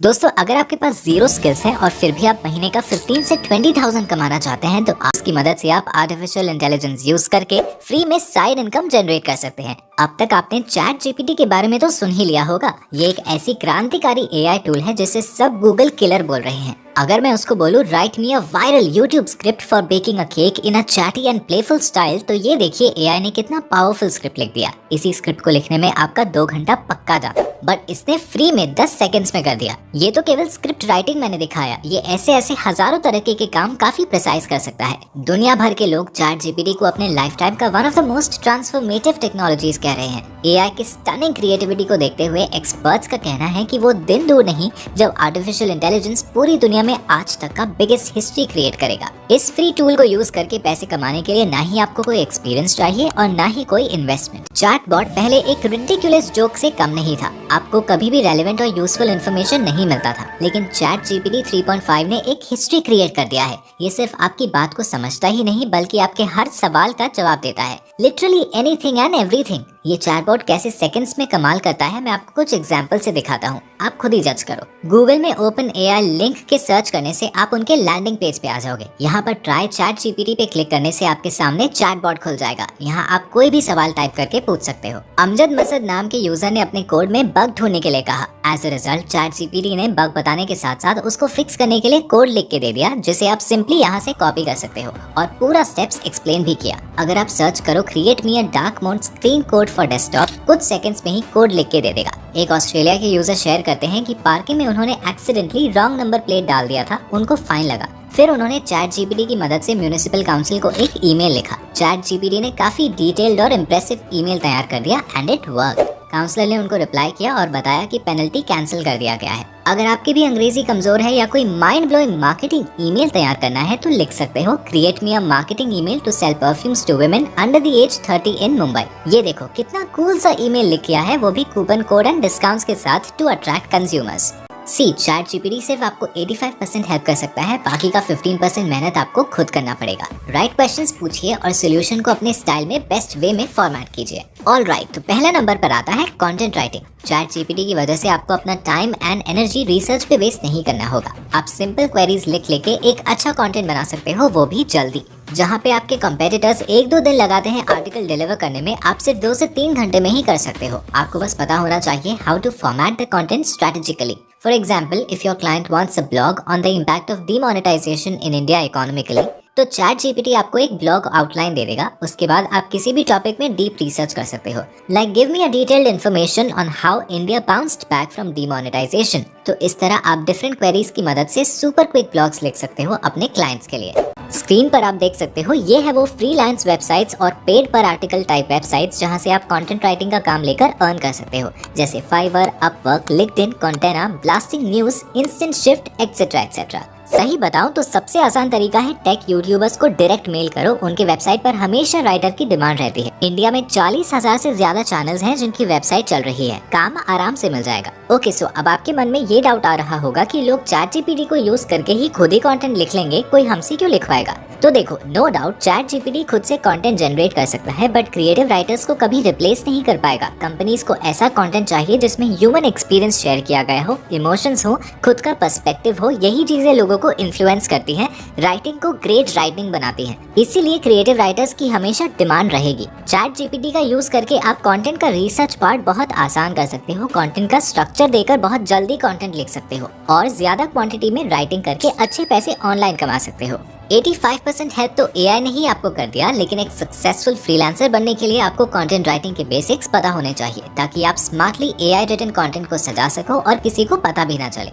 दोस्तों, अगर आपके पास जीरो स्किल्स है और फिर भी आप महीने का 15 से 20,000 कमाना चाहते हैं तो इसकी मदद से आप आर्टिफिशियल इंटेलिजेंस यूज करके फ्री में साइड इनकम जनरेट कर सकते हैं। अब तक आपने चैट जीपीटी के बारे में तो सुन ही लिया होगा। ये एक ऐसी क्रांतिकारी एआई टूल है जिसे सब गूगल किलर बोल रहे हैं। अगर मैं उसको बोलूं right me a viral YouTube script for baking a cake in a chatty and playful style, तो ये देखिए एआई ने कितना पावरफुल स्क्रिप्ट लिख दिया। इसी स्क्रिप्ट को लिखने में आपका 2 घंटा पक्का जाता, बट इसने फ्री में 10 सेकंड्स में कर दिया। ये तो केवल स्क्रिप्ट राइटिंग मैंने दिखाया, ये ऐसे ऐसे हजारों तरीके के काम काफी प्रिसाइज कर सकता है। दुनिया भर के लोग चैट जीपीटी को अपने लाइफ टाइम का one of the most transformative technologies कह रहे हैं। एआई की स्टनिंग क्रिएटिविटी को देखते हुए एक्सपर्ट्स का कहना है कि वो दिन दूर नहीं जब आर्टिफिशियल इंटेलिजेंस पूरी दुनिया में आज तक का बिगेस्ट हिस्ट्री क्रिएट करेगा। इस फ्री टूल को यूज करके पैसे कमाने के लिए ना ही आपको कोई एक्सपीरियंस चाहिए और ना ही कोई इन्वेस्टमेंट। चैटबॉट पहले एक रिडिकुलस जोक से कम नहीं था। आपको कभी भी रेलेवेंट और यूजफुल इन्फॉर्मेशन नहीं मिलता था, लेकिन चैट जीपीटी 3.5 ने एक हिस्ट्री क्रिएट कर दिया है। ये सिर्फ आपकी बात को समझता ही नहीं बल्कि आपके हर सवाल का जवाब देता है, लिटरली एनीथिंग एंड एवरीथिंग। ये चैटबॉट कैसे सेकंड्स में कमाल करता है मैं आपको कुछ एग्जांपल से दिखाता हूँ, आप खुद ही जज करो। गूगल में ओपन एआई लिंक के सर्च करने से आप उनके लैंडिंग पेज पे आ जाओगे। यहाँ पर ट्राई चैट जीपीटी पे क्लिक करने से आपके सामने चैटबॉट खुल जाएगा। यहाँ आप कोई भी सवाल टाइप करके पूछ सकते हो। अमजद मसद नाम के यूजर ने अपने कोड में बग ढूंढने के लिए कहा। As a result Chat GPT ने बग बताने के साथ साथ उसको फिक्स करने के लिए कोड लिख के दे दिया, जिसे आप सिंपली यहाँ से कॉपी कर सकते हो और पूरा स्टेप्स एक्सप्लेन भी किया। अगर आप सर्च करो create me a dark mode screen code for desktop, कुछ सेकंड्स में ही कोड लिख के दे देगा। एक ऑस्ट्रेलिया के यूजर शेयर करते हैं कि पार्किंग में उन्होंने एक्सीडेंटली रॉन्ग नंबर प्लेट डाल दिया था, उनको फाइन लगा। फिर उन्होंने चैट जीपीटी की मदद से म्यूनिसिपल काउंसिल को एक ईमेल लिखा। चैट जीपीटी ने काफी डिटेल्ड और इम्प्रेसिव ईमेल तैयार कर दिया एंड इट वर्कड। काउंसलर ने उनको रिप्लाई किया और बताया कि पेनल्टी कैंसिल कर दिया गया है। अगर आपकी भी अंग्रेजी कमजोर है या कोई माइंड ब्लोइंग मार्केटिंग ईमेल तैयार करना है तो लिख सकते हो create me a marketing email to sell perfumes to women under the age 30 in Mumbai. ये देखो कितना कूल सा ईमेल लिख किया है, वो भी कूपन कोड एंड डिस्काउंट्स के साथ to attract consumers. Chat GPT सिर्फ आपको 85% हेल्प कर सकता है, बाकी का 15% मेहनत आपको खुद करना पड़ेगा। राइट क्वेश्चंस पूछिए और सोल्यूशन को अपने स्टाइल में बेस्ट वे में फॉर्मेट कीजिए। ऑल राइट, तो पहला नंबर पर आता है कंटेंट राइटिंग। चैट जीपीटी की वजह से आपको अपना टाइम एंड एनर्जी रिसर्च पे वेस्ट नहीं करना होगा। आप सिंपल क्वेरीज लिख लेके एक अच्छा कंटेंट बना सकते हो, वो भी जल्दी। जहाँ पे आपके कंपेटिटर्स 1-2 दिन लगाते हैं आर्टिकल डिलीवर करने में, आप सिर्फ 2 से 3 घंटे में ही कर सकते हो। आपको बस पता होना चाहिए how to format the content strategically. For example, if your client wants a blog on the impact of demonetization in India economically, तो चैट जीपीटी आपको एक ब्लॉग आउटलाइन दे देगा। उसके बाद आप किसी भी टॉपिक में डीप रिसर्च कर सकते हो, like give me a detailed information on how India bounced back from demonetisation. तो इस तरह आप डिफरेंट क्वेरीज की मदद से सुपर क्विक ब्लॉग्स लिख सकते हो अपने क्लाइंट्स के लिए। स्क्रीन पर आप देख सकते हो ये है वो फ्रीलांस वेबसाइट्स और पेड पर आर्टिकल टाइप वेबसाइट्स जहां से आप कंटेंट राइटिंग का काम लेकर अर्न कर सकते हो, जैसे Fiverr, Upwork, LinkedIn, Contena, blasting news, instant shift etcetera etcetera. सही बताऊं तो सबसे आसान तरीका है टेक यूट्यूबर्स को डायरेक्ट मेल करो। उनके वेबसाइट पर हमेशा राइटर की डिमांड रहती है। इंडिया में 40,000 से ज्यादा चैनल्स हैं जिनकी वेबसाइट चल रही है, काम आराम से मिल जाएगा। ओके, सो अब आपके मन में ये डाउट आ रहा होगा कि लोग चैट जीपीटी को यूज करके ही खुद ही कंटेंट लिख लेंगे, कोई हमसे क्यों लिखवाएगा? तो देखो, नो डाउट चैट जीपीटी खुद से कंटेंट जनरेट कर सकता है, बट क्रिएटिव राइटर्स को कभी रिप्लेस नहीं कर पाएगा। कंपनीज को ऐसा कंटेंट चाहिए जिसमें ह्यूमन एक्सपीरियंस शेयर किया गया हो, इमोशंस हो, खुद का पर्सपेक्टिव हो। यही चीजें लोगों को इन्फ्लुएंस करती हैं, राइटिंग को ग्रेट राइटिंग बनाती हैं। इसीलिए क्रिएटिव राइटर्स की हमेशा डिमांड रहेगी। चैट जीपीटी का यूज करके आप कंटेंट का रिसर्च पार्ट बहुत आसान कर सकते हो, कंटेंट का स्ट्रक्चर देकर बहुत जल्दी कंटेंट लिख सकते हो और ज्यादा क्वांटिटी में राइटिंग करके अच्छे पैसे ऑनलाइन कमा सकते हो। 85% हेल्प तो एआई ने ही आपको कर दिया, लेकिन एक सक्सेसफुल फ्रीलांसर बनने के लिए आपको कंटेंट राइटिंग के बेसिक्स पता होने चाहिए, ताकि आप स्मार्टली एआई रिटन कंटेंट को सजा सको और किसी को पता भी ना चले।